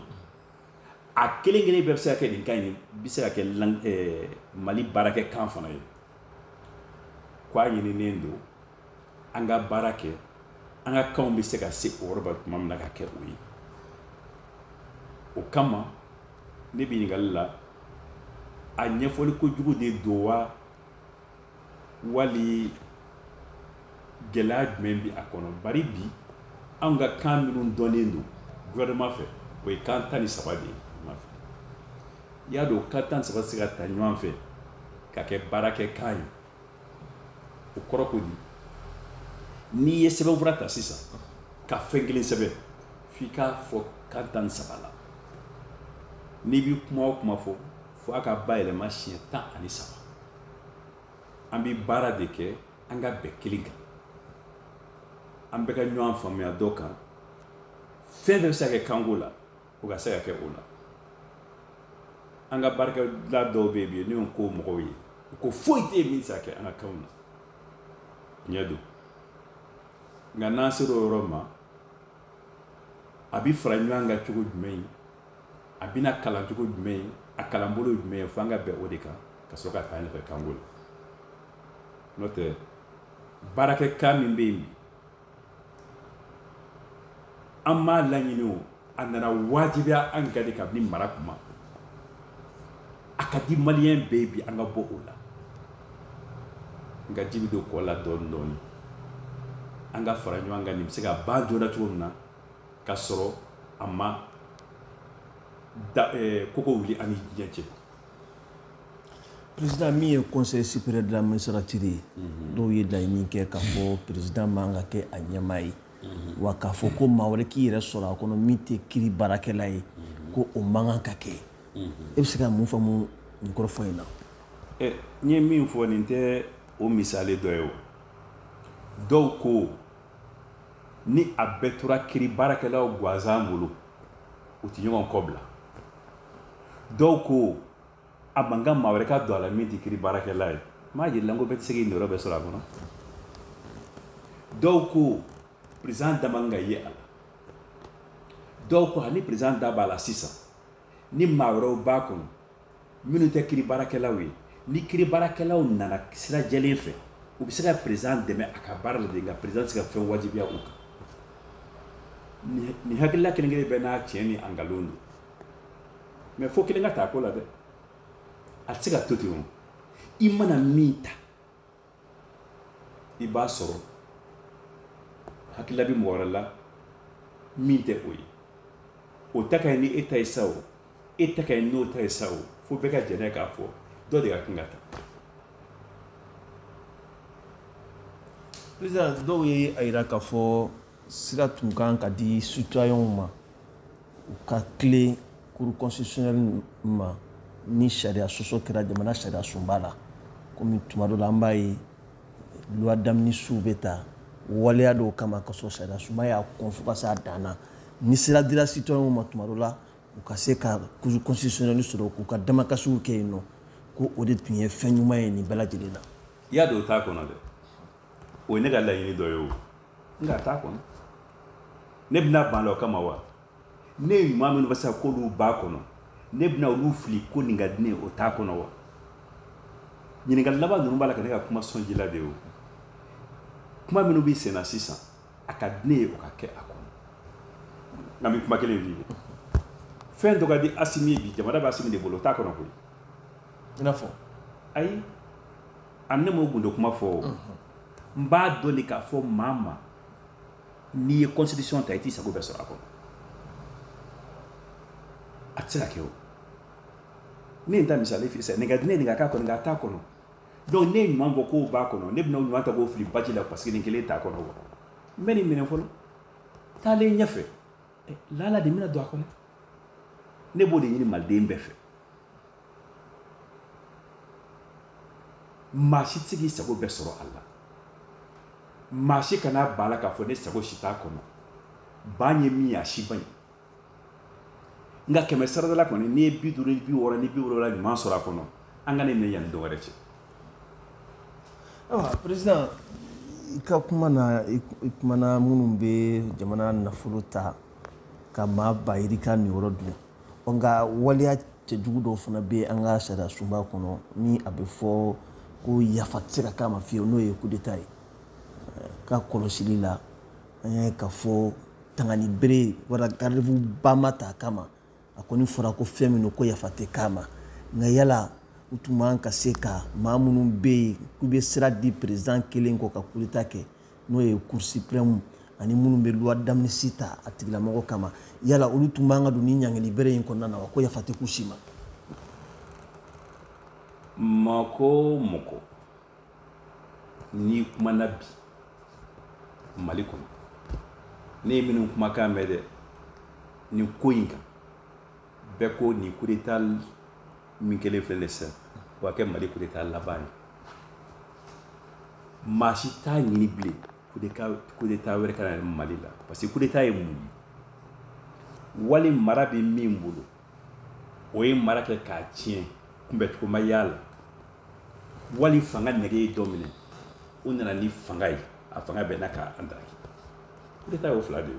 a kelen-kelen bɛɛ bɛ se ka kɛ nin kan in bɛ se ka kɛ mali baarakɛkan fana ye k'a ɲininen don an ka baara kɛ an ka kanw bɛ se ka se o yɔrɔ ma tuma min na ka kɛ o ye o kama ne bɛ ɲininkali la a ɲɛfɔli kojugu de don wa wali gɛlɛya jumɛn bɛ a kɔnɔ bari bi anw ka kan minnu dɔnnen don gouvernement fɛ o ye kan 13 de ye i y'a dɔn kan 13 se ka ta ɲɔgɔn fɛ ka kɛ baarakɛkan ye o kɔrɔ ko di n'i ye sɛbɛnfura ta sisan ka fɛn kelen sɛbɛn f'i k'a fɔ kan 13 la n'i bɛ kuma o kuma fɔ fo a ka bayɛlɛma siɲɛ 13 an bɛ baara de kɛ an ka bɛn kelen kan an bɛɛ ka ɲɔgɔn faamuya dɔ kan fɛn fɛn bɛ se ka kɛ kanko la o ka se ka kɛ o la an ka baarakɛla dɔw bɛ yen ne y'o ko mɔgɔw ye ko foyi tɛ yen min tɛ se ka kɛ an ka kanw na ɲɛ don nka n'an sera o yɔrɔ ma a bɛ fara ɲɔgɔn kan cogo jumɛn ye a bɛna kalan cogo jumɛn ye a kalanbolo ye jumɛn ye fo an ka bɛn o de kan ka sɔrɔ ka taa ɲɛfɛ kanko la n'o tɛ baarakɛkan min bɛ yen bi an m'a laɲini o a nana wajibiya an ka de kabini mara kuma a ka di maliyɛn bɛɛ bi an ka bɔ o la n ka ji bɛ don kɔ la dɔɔnin dɔɔnin an ka fara ɲɔgɔn kan nin bɛ se ka ban joona cogo min na ka sɔrɔ a ma koko wuli ani diɲɛ cɛ. Président min ye conseil supérieur de la magistrature ye dɔw ye laɲini kɛ k'a fɔ président man ka kɛ a ɲɛmaa ye wa k'a fɔ ko maa wɛrɛ k'i yɛrɛ sɔrɔ a kɔnɔ min tɛ kiiri baarakɛla ye ko o man kan ka kɛ e bɛ se ka mun faamu nin kɔrɔ fɔ in na. n ye min fɔ nin tɛ o misali dɔ ye o dɔw ko ni a bɛɛ tora kiiri baarakɛlaw gansan bolo u tɛ ɲɔgɔn kɔ bila dɔw ko a man kan maa wɛrɛ ka don a la min tɛ kiri baarakɛla ye m'a jira la n ko bɛɛ tɛ se k'i niyɔrɔ bɛɛ sɔrɔ a kɔnɔ dɔw ko président da man ka ye a la dɔw ko hali président da b'a la sisan ni maa wɛrɛw b'a kɔnɔ minnu tɛ kiri baarakɛlaw ye ni kiri baarakɛlaw nana sira jɛlen fɛ u bɛ se ka président dɛmɛ a ka baara la de nka président tɛ se ka fɛn wajibiya u kan nin hakilila kelen-kelen bɛɛ n'a tiɲɛ ni a nkalon don mais fo kelen ka taa ko la dɛ a tɛ se ka to ten o i mana min ta i b'a sɔrɔ hakilila bɛ mɔgɔ wɛrɛ la min tɛ o ye o ta ka ɲi ni e ta ye sa o e ta ka ɲi n'o ta ye sa o fo bɛɛ ka jɛn n'a ye k'a fɔ dɔ de ka kan ka ta président dɔw ye a yira k'a fɔ sira tun kan ka di citoyenw ma u ka tile cour constitutionnelle ma ni sariya sɔsɔ kɛra jamana sariya sunba la komi tuma dɔ la an b'a ye loi d'amnistie bɛ ta waleya dɔw kama ka sɔrɔ sariya sunba y'a kɔn fo ka se a dan na ni sira dira citoyenw ma tuma dɔ la u ka se ka cour constitutionnelle sɔrɔ k'u ka damakasiw kɛ yen nɔ ko o de tun ye fɛn ɲuman ye nin bɛɛ lajɛlen na i y'a dɔn o t'a kɔnɔ dɛ o ye ne ka laɲini dɔ ye o nka a t'a kɔnɔ ne bɛna ban la o kama wa ne ye ɲuman minnu fɔ sisan k'olu b'a kɔnɔ ne bɛna olu fili ko nin ka di ne ye o t'a kɔnɔ wa ɲininkali laban ninnu b'a la ka ne ka kuma sɔnji la de o kuma minnu b'i sen na sisan a ka di ne ye o ka kɛ a kɔnɔ nka n bɛ kuma kelen f'i ye fɛn dɔ ka di Asimi ye bi jamana bɛ Asimi de bolo o t'a kɔnɔ koyi i n'a fɔ ayi a ne m'o gundo kuma fɔ o n b'a dɔn de k'a fɔ maa ma n'i ye constitution ta i t'i sago bɛɛ sɔrɔ a kɔnɔ a tɛ se ka kɛ o ne ye n ta misali f'i sisan nin ka di ne ye nin ka k'a kɔnɔ nka a t'a kɔnɔ donc ne ye ɲuman bɔ k'o b'a kɔnɔ ne bɛna ɲuman ta k'o fili baji la parce que nin kelen t'a kɔnɔ wa n bɛ nin minɛ fɔlɔ taalen ɲɛfɛ lala de bɛna don a kɔnɔ ne b'o de ɲini maliden bɛɛ fɛ maa si tɛ se k'i sago bɛɛ sɔrɔ a la maa si kana ban a la k'a fɔ ne sago si t'a kɔnɔ ban ye min ye a si ban ye nka kɛmɛ saradala kɔni n'i ye 50 ni 60 ni 70 ɲuman sɔrɔ a kɔnɔ an ka ne minɛ yanni dɔ wɛrɛ cɛ ayiwa président i ka kuma na i kumana minnu bɛ jamana nafolo ta ka maa bayiri ka niyɔrɔ dun nka waleya cɛjugu dɔw fana bɛ an ka sariya sunba kɔnɔ ni a bɛ fɔ ko yafa tɛ se ka k'a ma fiyewu n'o ye coup d'état ye ka kɔlɔsili la an ye k'a fɔ tangani bere wala garde-fou ba ma ta a kama a kɔni fɔra ko fɛn min don ko yafa tɛ k'a ma nka yala u tun man ka se ka maa minnu bɛ yen k'u bɛ sira di président kelen kɔ ka coup d'état kɛ n'o ye cour suprême ani minnu bɛ loi d'amnistie ta a tigilamɔgɔ kama yala olu tun man ka don ni ɲangili bere in kɔnɔna na wa ko yafa tɛ k'u si ma mɔgɔ o mɔgɔ n'i kumana bi Mali kɔnɔ ne ye minnu kumakan mɛn dɛ nin ko in kan bɛɛ ko nin coup d'état min kɛlen filɛ nin ye sisan o ka kɛ Mali coup d'état laban ye maa si t'a ɲini bilen coup d'état wɛrɛ ka na Mali la parce que coup d'état ye mun ye wali mara bɛ min bolo o ye mara kɛ k'a tiɲɛ kunbɛcogo ma y'a la wali fanga nɛgɛ ye dɔ minɛ o nana ni fanga ye a fanga bɛnna k'a daraki coup d'état y'o fila de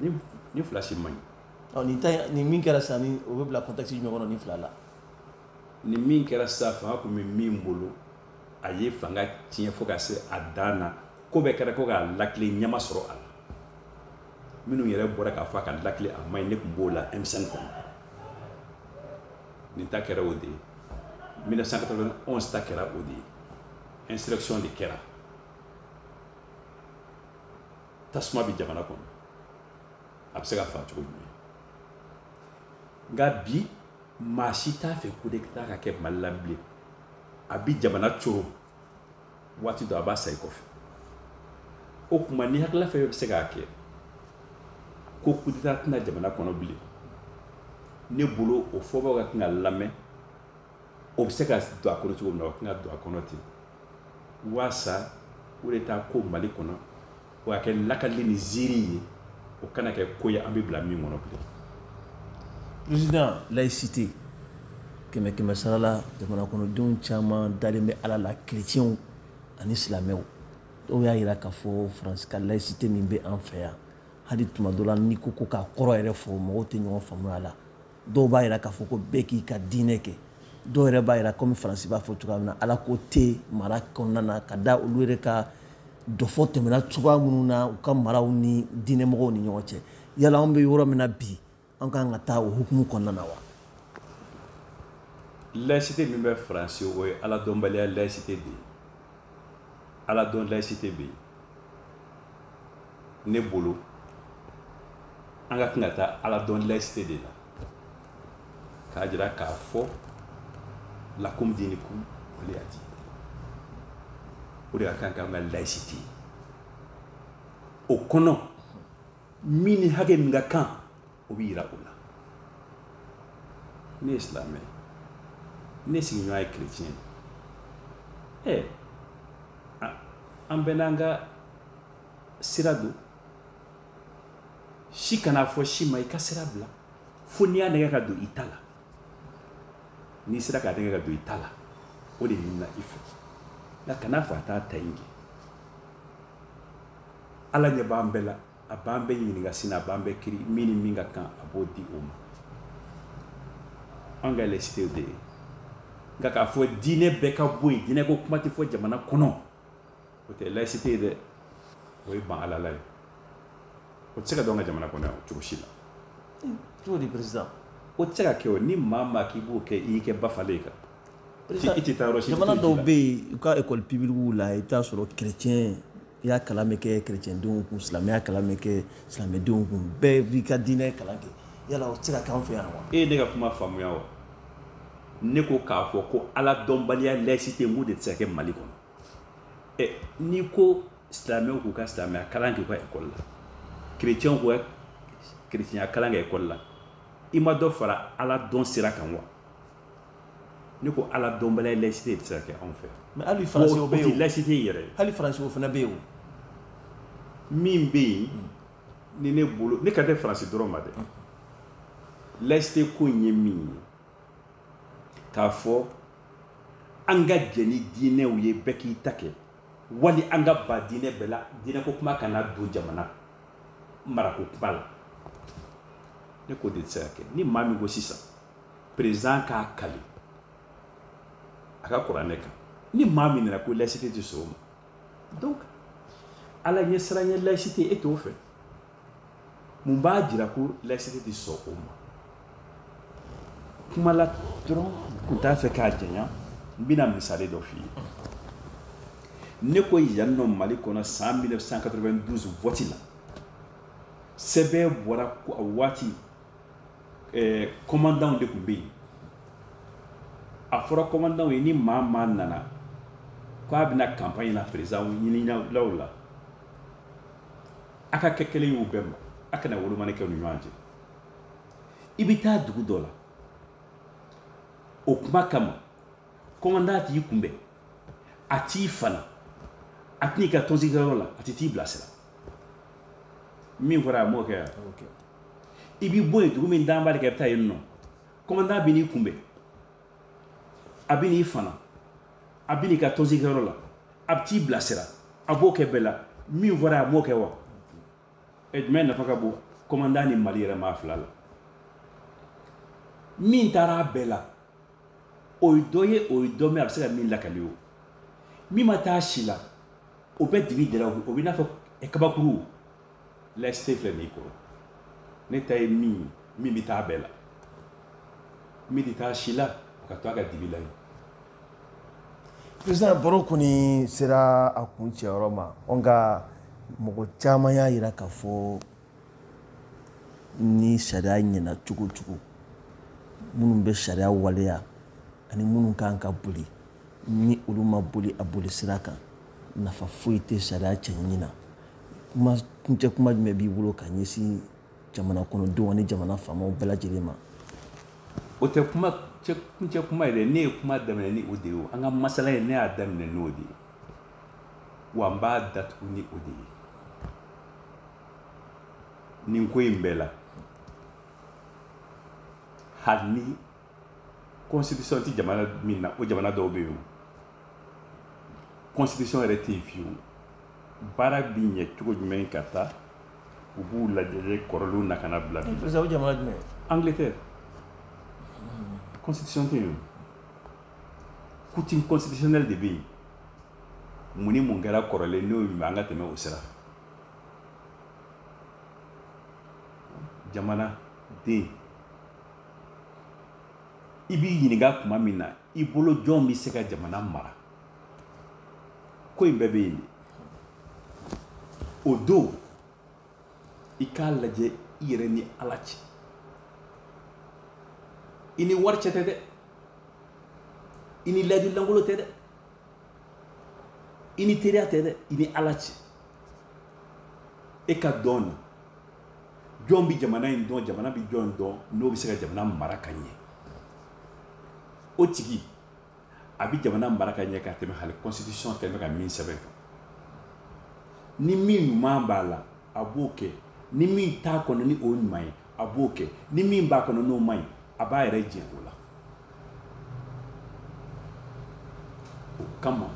ye ni fila si man ɲi nin min kɛra sisan o bɛ bila contexte jumɛn kɔnɔ nin fila la nin min kɛra sisan fanga tun bɛ min bolo a ye fanga tiɲɛ fo ka se a dan na ko bɛɛ kɛra ko k'a lakile ɲɛma sɔrɔ a la minnu yɛrɛ bɔra k'a fɔ a ka lakile a man ɲi ne tun b'o la M5 kɔnɔ nin ta kɛra o de ye 1991 ta kɛra o de ye insurrection de kɛra tasuma bɛ jamana kɔnɔ a bɛ se ka fa cogo jumɛn nka bi maa si t'a fɛ coup d'état ka kɛ Mali la bilen a bi jamana coro waati dɔ a b'a sa i kɔfɛ o tuma ni hakilila fɛn bɛ se k'a kɛ ko coup d'état tɛna jamana kɔnɔ bilen ne bolo o fɔbaw ka kan ka lamɛn o bɛ se ka don a kɔnɔ cogo min na o kan ka don a kɔnɔ ten waasa coup d'état ko Mali kɔnɔ o ka kɛ lakali ni ziiri ye o kana kɛ ko ye an bɛ bila min kɔnɔ bilen Président, laïcité kɛmɛ sara la jamana kɔnɔdenw caman dalen bɛ ala la chrétiens ani silamɛw dɔw y'a yira k'a fɔ faransi ka laïcité min bɛ an fɛ yan hali tuma dɔ la n'i ko ko k'a kɔrɔ yɛrɛ fɔ mɔgɔw tɛ ɲɔgɔn faamuya la dɔw b'a yira k'a fɔ ko bɛɛ k'i ka diinɛ kɛ dɔw yɛrɛ b'a yira komi faransi b'a fɔ cogoya min na ala ko tɛ mara kɔnɔna na ka da olu yɛrɛ ka dɔfɔ tɛmɛna cogoya minnu na u ka maraw ni diinɛmɔgɔw ni ɲɔgɔn cɛ yala anw bɛ yɔrɔ min na bi an kan ka taa o hukumu kɔnɔna na wa. Laïcité min bɛ faransi o ye ala dɔnbaliya laïcité de ye ala dɔn laïcité bɛ yen ne bolo an ka kan ka taa ala dɔn laïcité de la k'a jira k'a fɔ lakum diinikum waliya diin o de ka kan k'an ka laïcité o kɔnɔ min ni hakɛ min ka kan o bɛ yira o la ne ye silamɛ ne sigiɲɔgɔn ye chrétien an bɛɛ n'an ka sira don si kana fɔ si ma i ka sira bila fo n'i y'a nɛgɛ ka don i ta la n'i sera k'a nɛgɛ ka don i ta la o de ɲinina i fɛ nka kana fɔ a t'a ta in kɛ ala ɲɛ b'an bɛɛ la a b'an bɛɛ ɲininka sini a b'an bɛɛ kiri min ni min ka kan a b'o di o ma an ka laïcité de ye nka k'a fɔ diinɛ bɛɛ ka bɔ yen diinɛ ko kuma tɛ fɔ jamana kɔnɔ o tɛ laïcité ye dɛ o ye ban ala la ye o tɛ se ka dɔn ka jamana kɔnɔ cogo si la. cogo di président. o tɛ se ka kɛ o ni maa maa k'i b'o kɛ i y'i kɛ bafalen kan i tɛ taa yɔrɔ si. jamana dɔw bɛ yen u ka école publique la i t'a sɔrɔ chrétien i y'a kalan min kɛ chrétien denw kun silamɛya kalan min kɛ silamɛdenw kun bɛɛ b'i ka diinɛ kalan kɛ yala o tɛ se ka kɛ an fɛ yan wa. e ye ne ka kuma faamuya wa ne ko k'a fɔ ko ala dɔnbaliya laïcité n ko de tɛ se ka kɛ mali kɔnɔ n'i ko silamɛw k'u ka silamɛya kalan kɛ u ka école la chrétiens k'u ka chrétienya kalan kɛ école la i ma dɔ fara ala dɔn sira kan wa ne ko ala dɔnbaliya laïcité tɛ se ka kɛ anw fɛ. mais hali faransi o bɛ yen o laïcité yɛrɛ hali faransi o fana bɛ yen o. min bɛ yen ni ne bolo ne ka tɛ faransi dɔrɔn ma dɛ laïcité ko in ye min ye k'a fɔ an ka jɛ ni diinɛw ye bɛɛ k'i ta kɛ wali an ka ba diinɛ bɛɛ la diinɛ ko kuma kana don jamana marako kuma la ne ko de tɛ se ka kɛ ni maa min ko sisan président k'a kali a ka kuranɛ kan ni maa min nana ko laïcité tɛ sɔn o ma donc ala ɲɛ siran ye laïcité e t'o fɛ mun b'a jira ko laïcité tɛ sɔn o ma kuma la dɔrɔn kun t'a fɛ k'a janya n bɛna misali dɔ f'i ye ne ko yan nɔ mali kɔnɔ san 1992 vote la sɛbɛn bɔra a waati commandant de tun bɛ yen a fɔra commandant ye ni maa maa nana k'a bɛna campagne na président ɲinilaw la a ka kɛ kelen y'u bɛɛ ma a kana wolomani kɛ u ni ɲɔgɔn cɛ i bɛ taa dugu dɔ la o kuma kama commandant t'i kunbɛn a t'i fana a tɛn'i ka tɔnsigiyɔrɔ la a tɛ t'i bilasira min fɔra a m'o kɛ yan i b'i bɔ yen dugu min dan b'a de kɛ i bɛ taa yen nɔ commandant bɛ n'i kunbɛn a bɛ n'i fana a bɛ n'i ka tɔnsigiyɔrɔ la a bɛ t'i bilasira a b'o kɛ bɛɛ la min fɔra a m'o kɛ wa jumɛn nafa ka bon commandant ni mali yɛrɛ maa fila la min taara a bɛɛ la o ye dɔ ye o ye dɔ min a bɛ se ka min lakali o min ma taa si la o bɛ dibi dira o bɛ n'a fɔ kabakuru laïcité filɛ nin kɔrɔ ne ta ye min bɛ taa bɛɛ la min tɛ taa si la o ka to a ka dibi la yen. président baro kɔni sera a kuncɛyɔrɔ ma nka mɔgɔ caman y'a jira k'a fɔ ni sariya ɲɛna cogo o cogo minnu bɛ sariya waleya ani minnu kan ka boli ni olu ma boli a boli sira kan nafa foyi tɛ sariya cɛɲi na kuncɛ kuma jumɛn b'i bolo ka ɲɛsin jamana kɔnɔdenw ani jamana faamaw bɛɛ lajɛlen ma. o tɛ kuncɛ kuma ye dɛ ne ye kuma daminɛ ni o de ye an ka masala ye ne y'a daminɛ n'o de ye wa n b'a datugu ni o de ye nin ko in bɛɛ la hali constitution ti jamana min na o jamana dɔw bɛ yen constitution yɛrɛ tɛ yen fiyewu baara bi ɲɛ cogo jumɛn ka taa u b'u lajɛ kɔrɔlenw na ka na bila bi président o jamana jumɛn Angleterre constitution tɛ yen coutume constitutionnelle de bɛ yen mun ni mun kɛra kɔrɔlen n'o ye an ka tɛmɛ o sira jamana den i b'i ɲininka tuma min na i bolo jɔn bɛ se ka jamana mara ko in bɛɛ bɛ yen de o don i k'a lajɛ i yɛrɛ ni ala cɛ i ni wari cɛ tɛ dɛ i ni layidu lankolon tɛ dɛ i ni teriya tɛ dɛ i ni ala cɛ e ka dɔn na jɔn bɛ jamana in dɔn jamana bɛ jɔn dɔn n'o bɛ se ka jamana mara ka ɲɛ o tigi a bɛ jamana mara ka ɲɛ ka tɛmɛ hali constitution kɛmɛ ka min sɛbɛn kan ni min ɲuman b'a la a b'o kɛ ni min t'a kɔnɔ ni o ɲuman ye a b'o kɛ ni min b'a kɔnɔ n'o man ɲi a b'a yɛrɛ jɛ o la o kama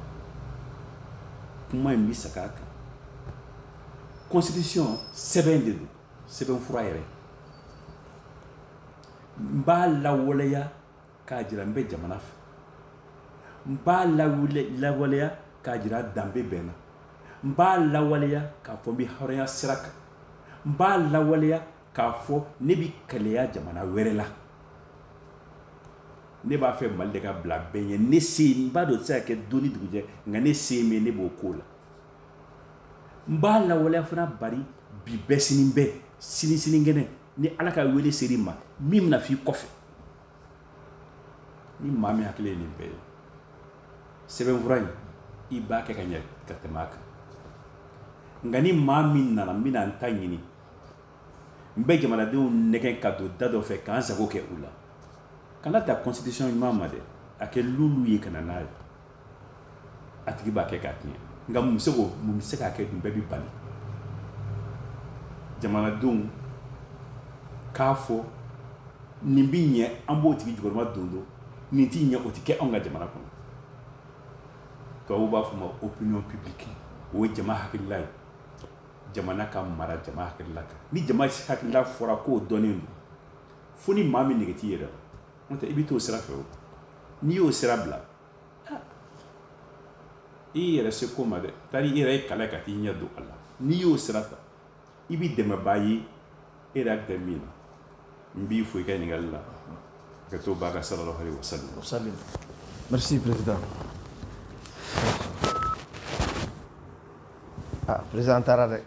kuma in bɛ segin a kan constitution sɛbɛn de don sɛbɛn fura yɛrɛ n b'a lawaleya k'a jira n bɛ jamana fɛ n b'a lawaleya k'a jira danbe bɛn na n b'a lawaleya k'a fɔ n bɛ hɔrɔnya sira kan n b'a lawaleya k'a fɔ ne bɛ kɛlɛya jamana wɛrɛ la ne b'a fɛ mali de ka bila bɛn ye ne se n b'a dɔn o tɛ se ka kɛ don ni dugujɛ nka ne se min ne b'o k'o la n b'a lawaleya fana bari bi bɛɛ sini bɛɛ sini sinikɛnɛ ni ala ka wele ser'i ma min bɛna f'i kɔfɛ ni maa min hakili ye nin bɛɛ ye sɛbɛnfura in i b'a kɛ ka ɲɛ ka tɛmɛ a kan nka ni maa min nana n bɛna n ta ɲini n bɛ jamanadenw nɛgɛn ka don da dɔ fɛ k'an sago kɛ u la kana ta constitution ɲuman ma dɛ a kɛ lulu ye ka na n'a ye a tigi b'a kɛ k'a tiɲɛ nka mun bɛ se k'a kɛ dun bɛɛ bɛ bali jamanadenw k'a fɔ nin bɛ ɲɛ an b'o tigi jukɔrɔma don nin t'i ɲɛ o tɛ kɛ anw ka jamana kɔnɔ tubabuw b'a fɔ ma opinion publique o ye jama hakilila ye jamana ka mara jama hakilila kan ni jama hakilila fɔra k'o dɔnnen don fo ni maa min nege t'i yɛrɛ la n'o tɛ i bɛ t'o sira fɛ o n'i y'o sira bila i yɛrɛ se ko ma dɛ tari i yɛrɛ ye kala ka t'i ɲɛ don a la n'i y'o sira ta i bɛ dɛmɛbaa ye e yɛrɛ hakili tɛ min na n b'i fo i ka ɲininkali la ka to b'a ka sallallahu alaihi wasallam. Merci président. Ah, président taara dɛ.